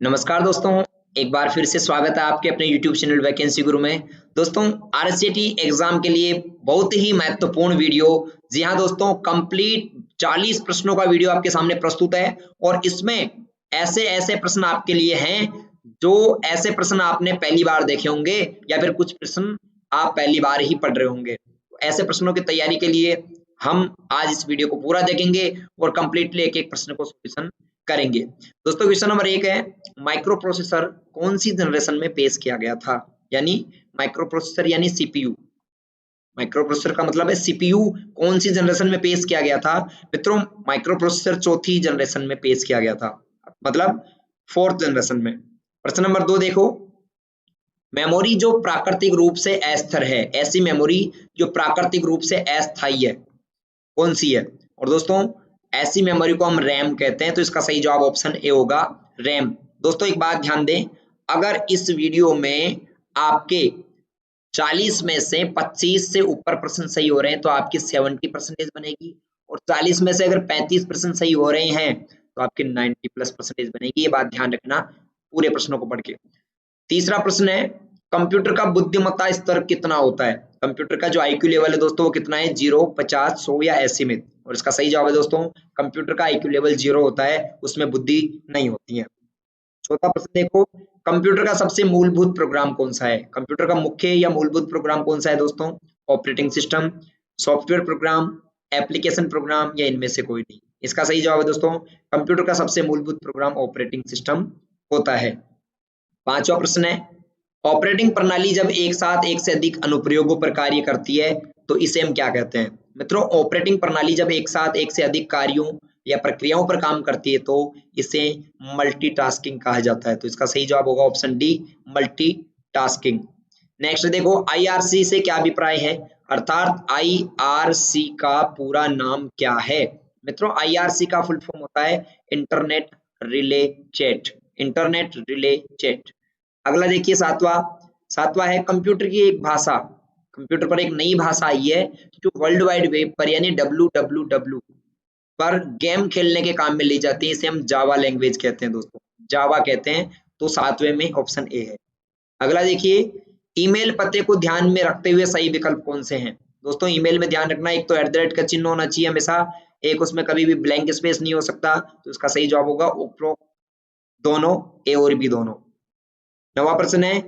नमस्कार दोस्तों, एक बार फिर से स्वागत है आपके अपने YouTube चैनल वैकेंसी गुरु में। दोस्तों, आरसीटी एग्जाम के लिए बहुत ही महत्वपूर्ण वीडियो, जी हाँ दोस्तों, कंप्लीट 40 प्रश्नों का वीडियो आपके सामने प्रस्तुत है और इसमें ऐसे ऐसे प्रश्न आपके लिए हैं जो ऐसे प्रश्न आपने पहली बार देखे होंगे या फिर कुछ प्रश्न आप पहली बार ही पढ़ रहे होंगे। ऐसे प्रश्नों की तैयारी के लिए हम आज इस वीडियो को पूरा देखेंगे और कंप्लीटली एक एक प्रश्न को सॉल्यूशन करेंगे। दोस्तों, क्वेश्चन नंबर 1 है, माइक्रो प्रोसेसर कौन सी जनरेशन में पेश किया गया था? यानी माइक्रो प्रोसेसर यानी सीपीयू। माइक्रो प्रोसेसर का मतलब है सीपीयू कौन सी जनरेशन में पेश किया गया था? मित्रों, माइक्रो प्रोसेसर चौथी जनरेशन में पेश किया गया था, मतलब 4th जनरेशन में। प्रश्न नंबर 2 देखो, मेमोरी जो प्राकृतिक रूप से अस्थिर है, ऐसी मेमोरी जो प्राकृतिक रूप से अस्थायी है, कौन सी है? और दोस्तों, ऐसी मेमोरी को हम रैम कहते हैं, तो इसका सही जवाब ऑप्शन ए होगा, रैम। दोस्तों, एक बात ध्यान दें, अगर इस वीडियो में आपके 40 में से 25 से ऊपर प्रश्न सही हो रहे हैं तो आपकी 70% बनेगी, और 40 में से अगर 35% सही हो रहे हैं तो आपकी 90+% बनेगी। ये बात ध्यान रखना पूरे प्रश्नों को पढ़ के। तीसरा प्रश्न है, कंप्यूटर का बुद्धिमत्ता स्तर कितना होता है? कंप्यूटर का जो आईक्यू लेवल है दोस्तों, वो कितना है? 0, 50, 100 या 80 में? और इसका सही जवाब है दोस्तों, कंप्यूटर का आईक्यू लेवल 0 होता है, उसमें बुद्धि नहीं होती है। चौथा प्रश्न देखो, कंप्यूटर का सबसे मूलभूत प्रोग्राम कौन सा है? कंप्यूटर का मुख्य या मूलभूत प्रोग्राम कौन सा है दोस्तों? Operating system, software program, application program या इनमें से कोई नहीं? इसका सही जवाब है दोस्तों, कंप्यूटर का सबसे मूलभूत प्रोग्राम ऑपरेटिंग सिस्टम होता है। पांचवा प्रश्न है, ऑपरेटिंग प्रणाली जब एक साथ एक से अधिक अनुप्रयोगों पर कार्य करती है तो इसे हम क्या कहते हैं? मित्रों, ऑपरेटिंग प्रणाली जब एक साथ एक से अधिक कार्यों या प्रक्रियाओं पर काम करती है तो इसे मल्टीटास्किंग कहा जाता है। तो इसका सही जवाब होगा ऑप्शन डी, मल्टीटास्किंग। नेक्स्ट देखो, आईआरसी से क्या अभिप्राय है? अर्थात आईआरसी का पूरा नाम क्या है? मित्रों, आईआरसी का फुल फॉर्म होता है internet relay chat. Internet relay chat. अगला देखिए, सातवां है, कंप्यूटर की एक भाषा, कंप्यूटर पर एक नई भाषा आई है जो वर्ल्ड वाइड वेब पर यानी www पर गेम खेलने के काम में ली जाती है, इसे हम जावा लैंग्वेज कहते हैं दोस्तों, जावा कहते हैं। तो 7वें में ऑप्शन ए है। अगला देखिए, ईमेल पते को ध्यान में रखते हुए सही विकल्प कौन से हैं? दोस्तों, ईमेल में ध्यान रखना, एक तो @ का चिन्ह होना चाहिए हमेशा, एक उसमें कभी भी ब्लैंक स्पेस नहीं हो सकता। तो इसका सही जवाब होगा उपरोक्त दोनों, ए और बी दोनों। 9वां प्रश्न है,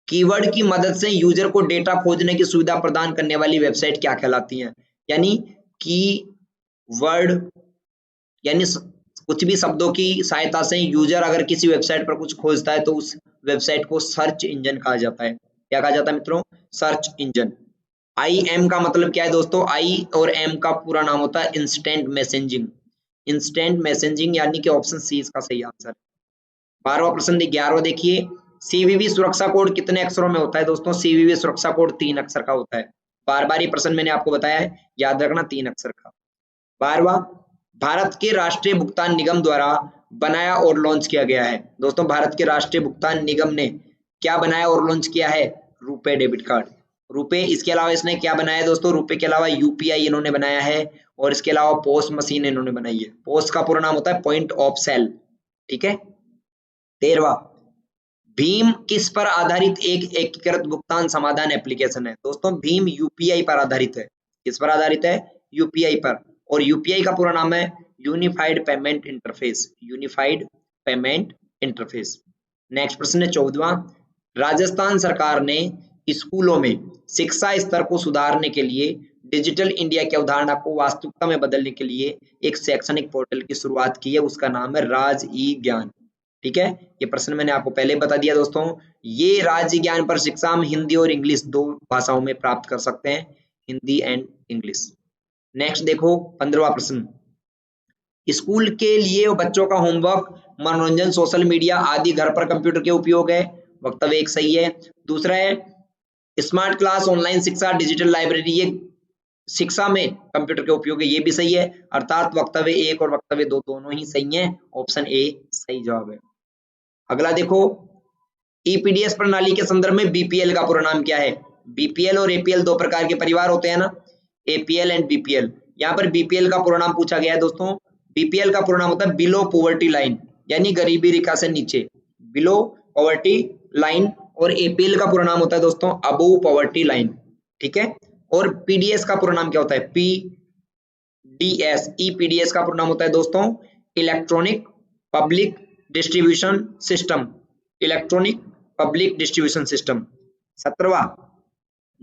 कीवर्ड की मदद से यूजर को डेटा खोजने की सुविधा प्रदान करने वाली वेबसाइट क्या कहलाती है? यानी कीवर्ड यानी कुछ भी शब्दों की सहायता से यूजर अगर किसी वेबसाइट पर कुछ खोजता है तो उस वेबसाइट को सर्च इंजन कहा जाता है। क्या कहा जाता है मित्रों? Search engine. IM का मतलब क्या है दोस्तों? I और M का पूरा नाम होता है इंस्टेंट मैसेजिंग। इंस्टेंट मैसेजिंग यानी कि ऑप्शन सी इसका सही आंसर है। 12वां प्रश्न 11वां देखिए, सीवीवी सुरक्षा कोड कितने अक्षरों में होता है दोस्तों? सीवीवी सुरक्षा कोड 3 अक्षर का होता है। बार-बार ये प्रश्न मैंने आपको बताया है, याद रखना 3 अक्षर का। 12वां, भारत के राष्ट्रीय भुगतान निगम द्वारा बनाया और लॉन्च किया गया है। दोस्तों, भारत के राष्ट्रीय भुगतान निगम ने क्या बनाया और लॉन्च किया है? RuPay debit card. रुपे, इसके अलावा इसने क्या बनाया है दोस्तों? रुपे के अलावा यूपीआई इन्होंने बनाया है, और इसके अलावा पोस्ट मशीन इन्होंने बनाई है। पोस्ट का पूरा नाम होता है पॉइंट ऑफ सेल। ठीक है। 13वां, भीम किस पर आधारित एक एकीकृत भुगतान समाधान एप्लीकेशन है? दोस्तों, भीम यूपीआई पर आधारित है। किस पर आधारित है? यूपीआई पर। और यूपीआई का पूरा नाम है unified payment interface. Unified payment interface. Next प्रश्न है 14वां, राजस्थान सरकार ने स्कूलों में शिक्षा स्तर को सुधारने के लिए डिजिटल इंडिया की अवधारणा को वास्तविकता में बदलने के लिए एक शैक्षणिक पोर्टल की शुरुआत की है, उसका नाम है राज ई ज्ञान। ठीक है, ये प्रश्न मैंने आपको पहले बता दिया दोस्तों। ये राज्य ज्ञान पर शिक्षा हम हिंदी और इंग्लिश 2 भाषाओं में प्राप्त कर सकते हैं, हिंदी एंड इंग्लिश। नेक्स्ट देखो 15वां प्रश्न, स्कूल के लिए बच्चों का होमवर्क, मनोरंजन, सोशल मीडिया आदि घर पर कंप्यूटर के उपयोग है। वक्तव्य एक सही है। दूसरा है स्मार्ट क्लास, ऑनलाइन शिक्षा, डिजिटल लाइब्रेरी, ये शिक्षा में कंप्यूटर के उपयोग है, ये भी सही है। अर्थात वक्तव्य 1 और वक्तव्य 2 दोनों ही सही हैं। ऑप्शन ए सही जवाब है। अगला देखो, ईपीडीएस प्रणाली के संदर्भ में बीपीएल का पूरा नाम क्या है? बीपीएल और एपीएल 2 प्रकार के परिवार होते हैं ना, एपीएल एंड बीपीएल। यहाँ पर बीपीएल का पूरा नाम पूछा गया है दोस्तों। बीपीएल का पूरा नाम होता है बिलो पॉवर्टी लाइन। यानी गरीबी रेखा से नीचे, बिलो पॉवर्टी लाइन, और एपीएल का पूरा नाम होता है दोस्तों अबोव पॉवर्टी लाइन, ठीक है। और पीडीएस का पूरा नाम क्या होता है, पीडीएस, ईपीडीएस का पूरा नाम होता है दोस्तों electronic public distribution system, electronic public distribution system. 17वां,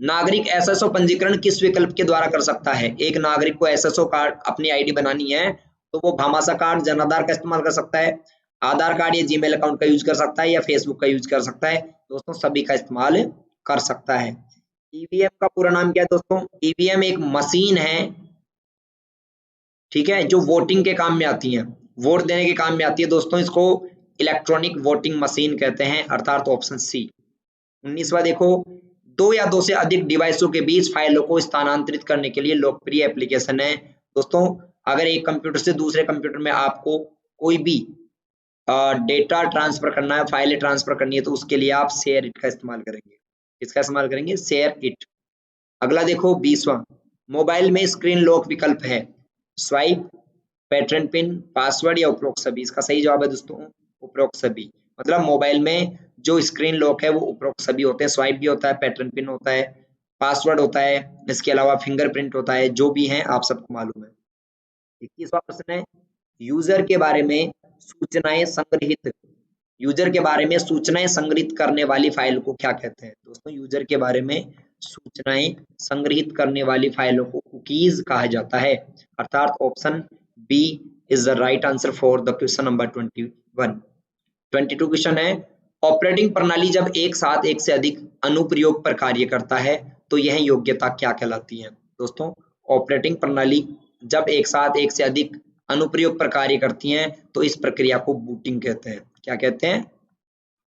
नागरिक एसएसओ पंजीकरण किस विकल्प के द्वारा कर सकता है। एक नागरिक को एसएसओ कार्ड अपनी आईडी बनानी है तो वो भामाशाह कार्ड, जन आधार का इस्तेमाल कर सकता है, आधार कार्ड या जीमेल अकाउंट का यूज कर सकता है, या फेसबुक का यूज कर सकता है। दोस्तों सभी का इस्तेमाल कर सकता है। ईवीएम का पूरा नाम क्या है दोस्तों, ईवीएम एक मशीन है, ठीक है, जो वोटिंग के काम में आती है, वोट देने के काम में आती है दोस्तों, इसको इलेक्ट्रॉनिक वोटिंग मशीन कहते हैं, अर्थात ऑप्शन सी। 19वां देखो, दो या दो से अधिक डिवाइसों के बीच फाइलों को स्थानांतरित करने के लिए लोकप्रिय एप्लीकेशन है। दोस्तों अगर एक कंप्यूटर से दूसरे कंप्यूटर में आपको कोई भी डेटा ट्रांसफर करना है, फाइलें ट्रांसफर करनी है, तो उसके लिए आप शेयर इट का इस्तेमाल करेंगे। किसका इस्तेमाल करेंगे, शेयर इट। अगला देखो 20वां, मोबाइल में स्क्रीन लॉक विकल्प है, स्वाइप, पैटर्न पिन, पासवर्ड या उपरोक्त सभी। इसका सही जवाब है दोस्तों उपरोक्त सभी। मतलब मोबाइल में जो स्क्रीन लॉक है वो उपरोक्त सभी होते हैं, स्वाइप भी होता है, पैटर्न पिन होता है, पासवर्ड होता है, इसके अलावा फिंगरप्रिंट होता है, जो भी है आप सबको मालूम है। 21वां प्रश्न है, यूजर के बारे में सूचनाएं संग्रहित, यूजर के बारे में सूचनाएं संग्रहित करने वाली फाइल को क्या कहते हैं। दोस्तों यूजर के बारे में सूचनाएं संग्रहित करने वाली फाइलों को कुकीज कहा जाता है, अर्थात option B is the right answer for the question number 21। 22 question है, ऑपरेटिंग प्रणाली जब एक साथ एक से अधिक अनुप्रयोग पर कार्य करता है तो यह योग्यता क्या कहलाती है। दोस्तों ऑपरेटिंग प्रणाली जब एक साथ एक से अधिक अनुप्रयोग पर कार्य करती हैं तो इस प्रक्रिया को बूटिंग कहते हैं। क्या कहते हैं,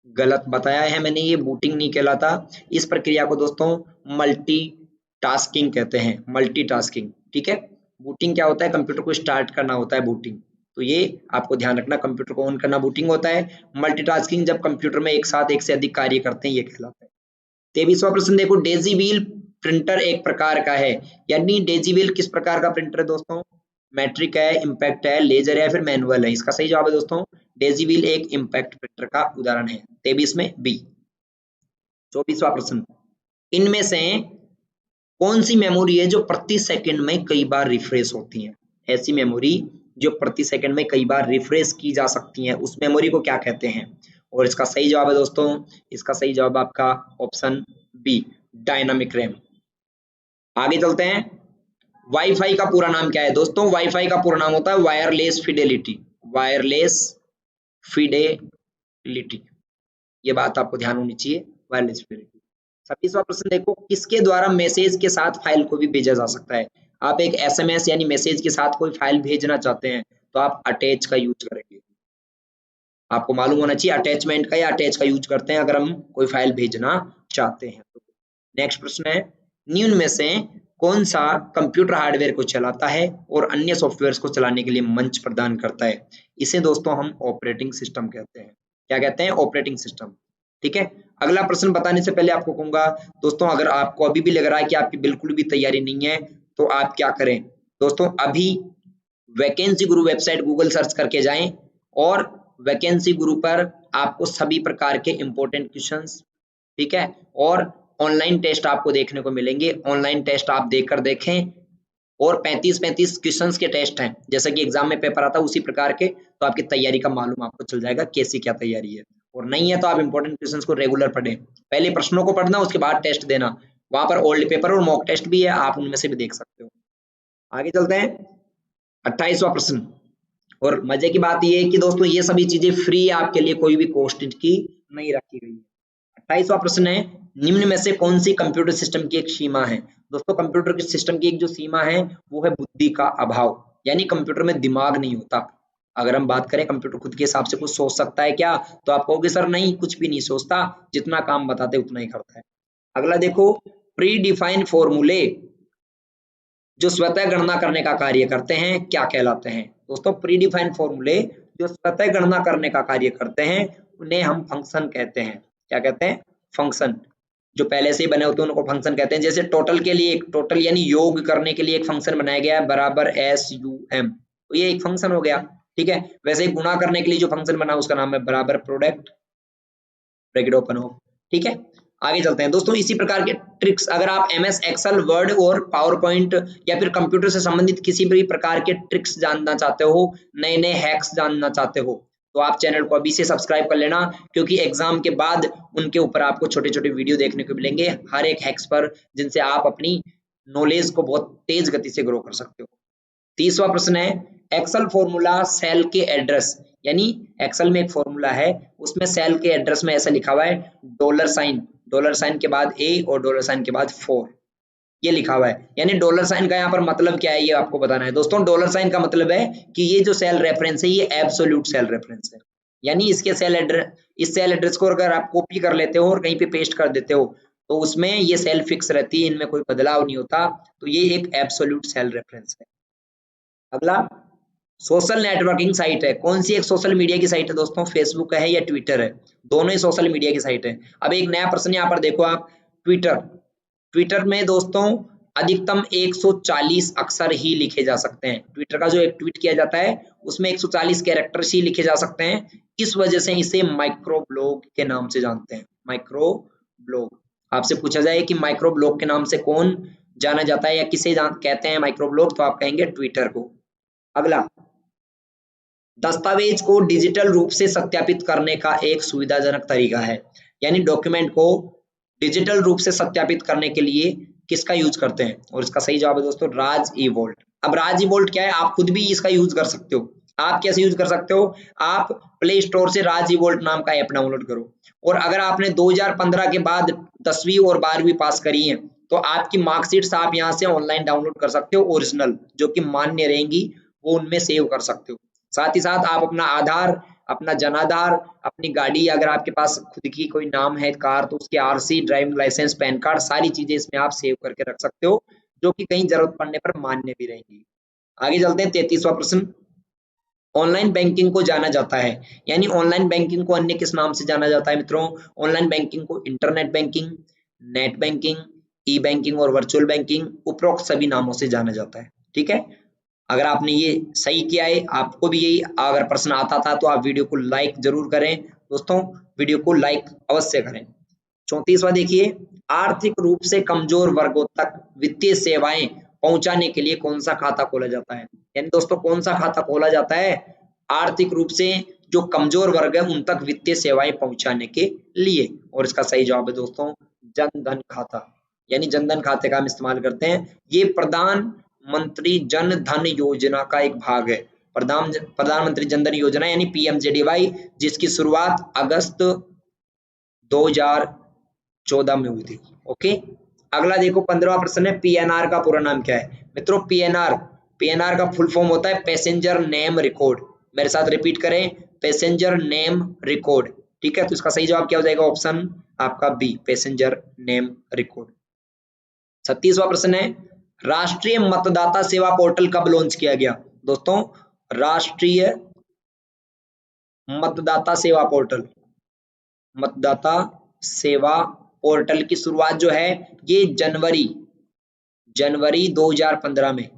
गलत बताया है मैंने, ये बूटिंग नहीं कहलाता। इस प्रक्रिया को दोस्तों मल्टीटास्किंग कहते हैं, मल्टीटास्किंग, ठीक है। बूटिंग क्या होता है, कंप्यूटर को स्टार्ट करना होता है बूटिंग, तो ये आपको ध्यान रखना, कंप्यूटर को ऑन करना बूटिंग होता है। मल्टीटास्किंग जब कंप्यूटर में एक साथ एक से अधिक कार्य करते हैं, ये कहलाता है। 23वां प्रश्न देखो, डेजी व्हील प्रिंटर एक प्रकार का है, यानी डेजी व्हील किस प्रकार का प्रिंटर है दोस्तों, मैट्रिक है, इम्पैक्ट है, लेजर है, फिर मैनुअल है। इसका सही जवाब है दोस्तों डेजी व्हील एक इम्पैक्ट प्रिंटर का उदाहरण है, 23 में बी। 24वां प्रश्न, इनमें से कौन सी मेमोरी है जो प्रति सेकंड में कई बार रिफ्रेश होती है। ऐसी मेमोरी जो प्रति सेकंड में कई बार रिफ्रेश की जा सकती है, उस मेमोरी को क्या कहते हैं। और इसका सही जवाब है दोस्तों, इसका सही जवाब आपका ऑप्शन बी डायनामिक रैम। आगे चलते हैं, वाईफाई का पूरा नाम क्या है दोस्तों, वाईफाई का पूरा नाम होता है वायरलेस फिडेलिटी, वायरलेस फिडेलिटी, ये बात आपको ध्यान होनी चाहिए, वायरलेस फिडेलिटी। 26वां प्रश्न देखो, किसके द्वारा मैसेज के साथ फाइल को भी भेजा जा सकता है। आप एक एसएमएस यानी मैसेज के साथ कोई फाइल भेजना चाहते हैं तो आप अटैच का यूज करेंगे, आपको मालूम होना चाहिए अटैचमेंट का या अटैच का यूज करते हैं अगर हम कोई फाइल भेजना चाहते हैं। नेक्स्ट प्रश्न है, निम्न में से कौन सा कंप्यूटर हार्डवेयर को चलाता है और अन्य सॉफ्टवेयर को चलाने के लिए मंच प्रदान करता है। इसे दोस्तों हम ऑपरेटिंग सिस्टम कहते हैं। क्या कहते हैं, ऑपरेटिंग सिस्टम, ठीक है। अगला प्रश्न बताने से पहले आपको कहूंगा दोस्तों, अगर आपको अभी भी लग रहा है कि आपकी बिल्कुल भी तैयारी नहीं है तो आप क्या करें दोस्तों, अभी वैकेंसी गुरु वेबसाइट गूगल सर्च करके जाएं और वैकेंसी गुरु पर आपको सभी प्रकार के इंपॉर्टेंट क्वेश्चंस, ठीक है, और ऑनलाइन टेस्ट आपको देखने को मिलेंगे। ऑनलाइन टेस्ट आप देखकर देखें, और 35 क्वेश्चंस के टेस्ट हैं, जैसा कि एग्जाम में पेपर आता है उसी प्रकार के, तो आपकी तैयारी का मालूम आपको चल जाएगा कैसी क्या तैयारी है। और नहीं है तो आप इंपॉर्टेंट क्वेश्चंस को रेगुलर पढ़ें, पहले प्रश्नों को पढ़ना उसके बाद टेस्ट देना, वहां पर ओल्ड पेपर और मॉक टेस्ट भी है, आप उनमें से भी देख सकते हो। आगे चलते हैं, 28वां प्रश्न, और मजे की बात यह है कि दोस्तों ये सभी चीजें फ्री, आपके लिए कोई भी कॉस्ट की नहीं रखी गई है। 28वां प्रश्न है, निम्न में से कौन सी कंप्यूटर सिस्टम की एक सीमा है। दोस्तों कंप्यूटर के सिस्टम की एक जो सीमा है वो है बुद्धि का अभाव, यानी कंप्यूटर में दिमाग नहीं होता। अगर हम बात करें कंप्यूटर खुद के हिसाब से कुछ सोच सकता है क्या, तो आप कहोगे सर नहीं, कुछ भी नहीं सोचता, जितना काम बताते उतना ही करता है। अगला देखो, प्री डिफाइन फॉर्मूले जो स्वतः गणना करने का कार्य करते हैं क्या कहलाते हैं। दोस्तों प्री डिफाइन फॉर्मूले जो स्वतः गणना करने का कार्य करते हैं उन्हें हम फंक्शन कहते हैं। क्या कहते हैं, फंक्शन। जो पहले से ही बने होते हैं उनको फंक्शन कहते हैं। जैसे टोटल के लिए एक टोटल यानी योग करने के लिए एक फंक्शन बनाया गया है बराबर SUM, तो ये एक फंक्शन हो गया। ठीक है। वैसे ही गुणा करने के लिए जो फंक्शन बना उसका नाम है बराबर प्रोडक्ट, ब्रैकेट ओपन हो। ठीक है, आगे चलते हैं दोस्तों। इसी प्रकार के ट्रिक्स अगर आप MS एक्सेल, वर्ड और पावर पॉइंट या फिर कंप्यूटर से संबंधित किसी भी प्रकार के ट्रिक्स जानना चाहते हो, नए नए हैक्स जानना चाहते हो, तो आप चैनल को अभी से सब्सक्राइब कर लेना, क्योंकि एग्जाम के बाद उनके ऊपर आपको छोटे छोटे वीडियो देखने को मिलेंगे हर एक हैक्स पर, जिनसे आप अपनी नॉलेज को बहुत तेज गति से ग्रो कर सकते हो। 30वां प्रश्न है एक्सेल फॉर्मूला सेल के एड्रेस, यानी एक्सेल में एक फॉर्मूला है, उसमें सेल के एड्रेस में ऐसा लिखा हुआ है डॉलर साइन के बाद ए और डॉलर साइन के बाद 4, ये लिखा हुआ है। यानी डॉलर साइन का यहाँ पर मतलब क्या है ये आपको बताना है दोस्तों। डॉलर साइन का मतलब है कि ये जो सेल रेफरेंस है ये एब्सोल्यूट सेल रेफरेंस है, यानी इसके इस सेल एड्रेस को अगर आप कॉपी कर लेते हो और कहीं पे पेस्ट कर देते हो तो उसमें ये सेल फिक्स रहती है, इनमें कोई बदलाव नहीं होता, तो ये एक एब्सोल्यूट सेल रेफरेंस है। अगला सोशल नेटवर्किंग साइट है, कौन सी एक सोशल मीडिया की साइट है दोस्तों, फेसबुक है या ट्विटर है, दोनों ही सोशल मीडिया की साइट है। अब एक नया प्रश्न यहाँ पर देखो आप, ट्विटर में दोस्तों अधिकतम 140 अक्षर ही लिखे जा सकते हैं। ट्विटर का जो एक ट्वीट किया जाता है उसमें 140 कैरेक्टर्स ही लिखे जा सकते हैं, इस वजह से इसे माइक्रो ब्लॉग के नाम से जानते हैं। माइक्रो ब्लॉग, आपसे पूछा जाए कि माइक्रो ब्लॉग के नाम से कौन जाना जाता है या किसे कहते हैं माइक्रो ब्लॉग, तो आप कहेंगे ट्विटर को। अगला, दस्तावेज को डिजिटल रूप से सत्यापित करने का एक सुविधाजनक तरीका है, यानी डॉक्यूमेंट को डिजिटल रूप से सत्यापित करने के लिए किसका यूज करते हैं, और इसका सही जवाब है दोस्तों राज ई वोल्ट। अब राज ई वोल्ट क्या है, आप खुद भी इसका यूज कर सकते हो। आप कैसे यूज कर सकते हो, आप प्ले स्टोर से राज ई वोल्ट नाम का ऐप डाउनलोड करो, और अगर आपने 2015 के बाद 10वीं और 12वीं पास करी है तो आपकी मार्कशीट्स आप यहाँ से ऑनलाइन डाउनलोड कर सकते हो, ओरिजिनल जो कि मान्य रहेंगी वो उनमें सेव कर सकते हो। साथ ही साथ आप अपना आधार, अपना जनाधार, अपनी गाड़ी, अगर आपके पास खुद की कोई नाम है कार तो उसके RC, driving licence, PAN card, सारी चीजें इसमें आप सेव करके रख सकते हो, जो कि कहीं जरूरत पड़ने पर मान्य भी रहेंगी। आगे चलते हैं 33वां प्रश्न, ऑनलाइन बैंकिंग को जाना जाता है, यानी ऑनलाइन बैंकिंग को अन्य किस नाम से जाना जाता है मित्रों, ऑनलाइन बैंकिंग को इंटरनेट बैंकिंग, नेट बैंकिंग, ई बैंकिंग और वर्चुअल बैंकिंग, उपरोक्त सभी नामों से जाना जाता है। ठीक है, अगर आपने ये सही किया है, आपको भी यही अगर प्रश्न आता था तो आप वीडियो को लाइक जरूर करें दोस्तों, वीडियो को लाइक अवश्य करें। 34वां देखिए, आर्थिक रूप से कमजोर वर्गों तक वित्तीय सेवाएं पहुंचाने के लिए कौन सा खाता खोला जाता है, यानी दोस्तों कौन सा खाता खोला जाता है आर्थिक रूप से जो कमजोर वर्ग है उन तक वित्तीय सेवाएं पहुंचाने के लिए, और इसका सही जवाब है दोस्तों जन धन खाता, यानी जन धन खाते का हम इस्तेमाल करते हैं। ये प्रधानमंत्री जन धन योजना का एक भाग है, प्रधानमंत्री जन धन योजना यानी PMJDY, जिसकी शुरुआत अगस्त 2014 में हुई थी। ओके, अगला देखो 15वां प्रश्न है, PNR का पूरा नाम क्या है मित्रों। PNR का फुल फॉर्म होता है पैसेंजर नेम रिकॉर्ड, मेरे साथ रिपीट करें, पैसेंजर नेम रिकॉर्ड। ठीक है, तो इसका सही जवाब क्या हो जाएगा, ऑप्शन आपका बी, पैसेंजर नेम रिकॉर्ड। 36वां प्रश्न है, राष्ट्रीय मतदाता सेवा पोर्टल कब लॉन्च किया गया दोस्तों। राष्ट्रीय मतदाता सेवा पोर्टल की शुरुआत जो है ये जनवरी 2015 में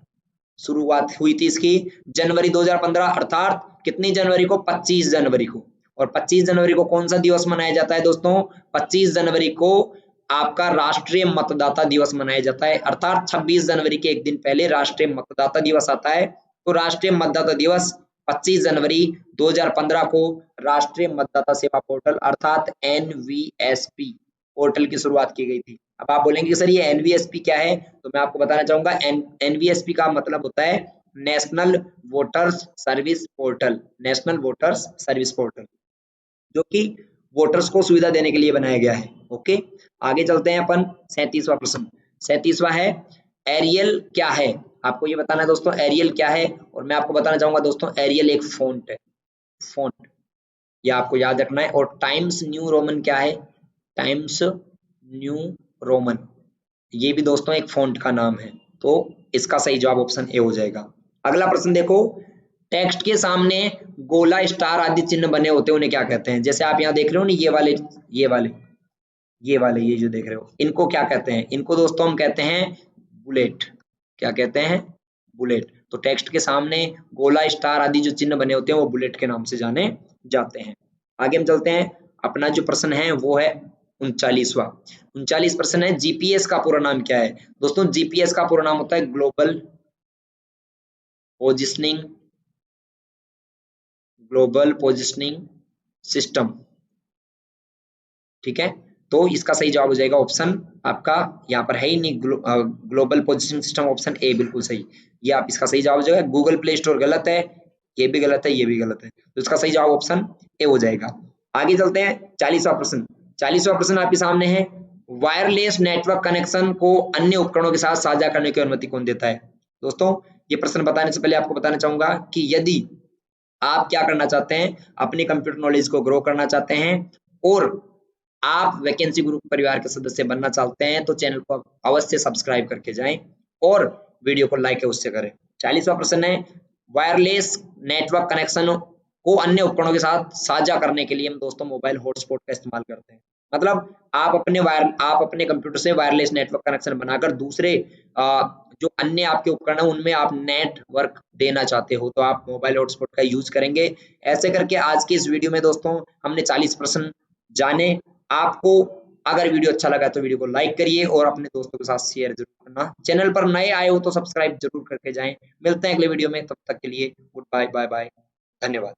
शुरुआत हुई थी इसकी, जनवरी 2015, अर्थात कितनी जनवरी को, 25 जनवरी को। और 25 जनवरी को कौन सा दिवस मनाया जाता है दोस्तों, 25 जनवरी को आपका राष्ट्रीय मतदाता दिवस मनाया जाता है, अर्थात 26 जनवरी के एक दिन पहले राष्ट्रीय मतदाता दिवस आता है। तो राष्ट्रीय मतदाता दिवस 25 जनवरी 2015 को राष्ट्रीय मतदाता सेवा पोर्टल अर्थात NVSP पोर्टल की शुरुआत की गई थी। अब आप बोलेंगे सर ये NVSP क्या है, तो मैं आपको बताना चाहूंगा NVSP का मतलब होता है national voters service portal, national voters service portal, जो कि वोटर्स को सुविधा देने के लिए बनाया गया है। ओके, आगे चलते हैं अपन 37वां प्रश्न। 37वां है, एरियल क्या है, आपको ये बताना है दोस्तों एरियल क्या है, और मैं आपको बताना चाहूंगा दोस्तों एरियल एक फॉन्ट है, फॉन्ट, ये आपको याद रखना है। और टाइम्स न्यू रोमन क्या है, टाइम्स न्यू रोमन, ये भी दोस्तों एक फॉन्ट का नाम है, तो इसका सही जवाब ऑप्शन ए हो जाएगा। अगला प्रश्न देखो, टेक्स्ट के सामने गोला, स्टार आदि चिन्ह बने होते हैं उन्हें क्या कहते हैं, जैसे आप यहाँ देख रहे हो ना ये जो देख रहे हो इनको क्या कहते हैं, इनको दोस्तों हम कहते हैं बुलेट, क्या कहते हैं, बुलेट। तो टेक्स्ट के सामने गोला, स्टार आदि जो चिन्ह बने होते हैं वो बुलेट के नाम से जाने जाते हैं। आगे हम चलते हैं। अपना जो प्रश्न है वो है 39वां। 39 प्रश्न है, जीपीएस का पूरा नाम क्या है? दोस्तों जीपीएस का पूरा नाम होता है ग्लोबल पोजिशनिंग सिस्टम। ठीक है, तो इसका सही जवाब हो जाएगा ऑप्शन आपका, यहाँ पर है ही नहीं, global positioning system, option A बिल्कुल सही। ये आप इसका सही जवाब हो जाएगा। गूगल प्ले स्टोर गलत है, ये भी गलत है, ये भी गलत है, तो इसका सही जवाब ऑप्शन ए हो जाएगा। आगे चलते हैं 40वां प्रश्न। 40वां प्रश्न आपके सामने है, वायरलेस नेटवर्क कनेक्शन को अन्य उपकरणों के साथ साझा करने की अनुमति कौन देता है? दोस्तों ये प्रश्न बताने से पहले आपको बताना चाहूंगा कि यदि आप क्या करना चाहते हैं, अपने कंप्यूटर नॉलेज को ग्रो करना चाहते हैं और आप वैकेंसी ग्रुप परिवार के सदस्य बनना चाहते हैं, तो चैनल को अवश्य सब्सक्राइब करके जाएं और वीडियो को लाइक अवश्य करें। 40वां प्रश्न है, वायरलेस नेटवर्क कनेक्शन को अन्य उपकरणों के साथ साझा करने के लिए हम दोस्तों मोबाइल हॉटस्पॉट का इस्तेमाल करते हैं। मतलब आप अपने कंप्यूटर से वायरलेस नेटवर्क कनेक्शन बनाकर दूसरे जो अन्य आपके उपकरण है उनमें आप नेटवर्क देना चाहते हो, तो आप मोबाइल हॉटस्पॉट का यूज करेंगे। ऐसे करके आज की इस वीडियो में दोस्तों हमने 40 प्रश्न जाने। आपको अगर वीडियो अच्छा लगा तो वीडियो को लाइक करिए और अपने दोस्तों के साथ शेयर जरूर करना। चैनल पर नए आए हो तो सब्सक्राइब जरूर करके जाएं। मिलते हैं अगले वीडियो में, तब तक के लिए गुड बाय, बाय बाय, धन्यवाद।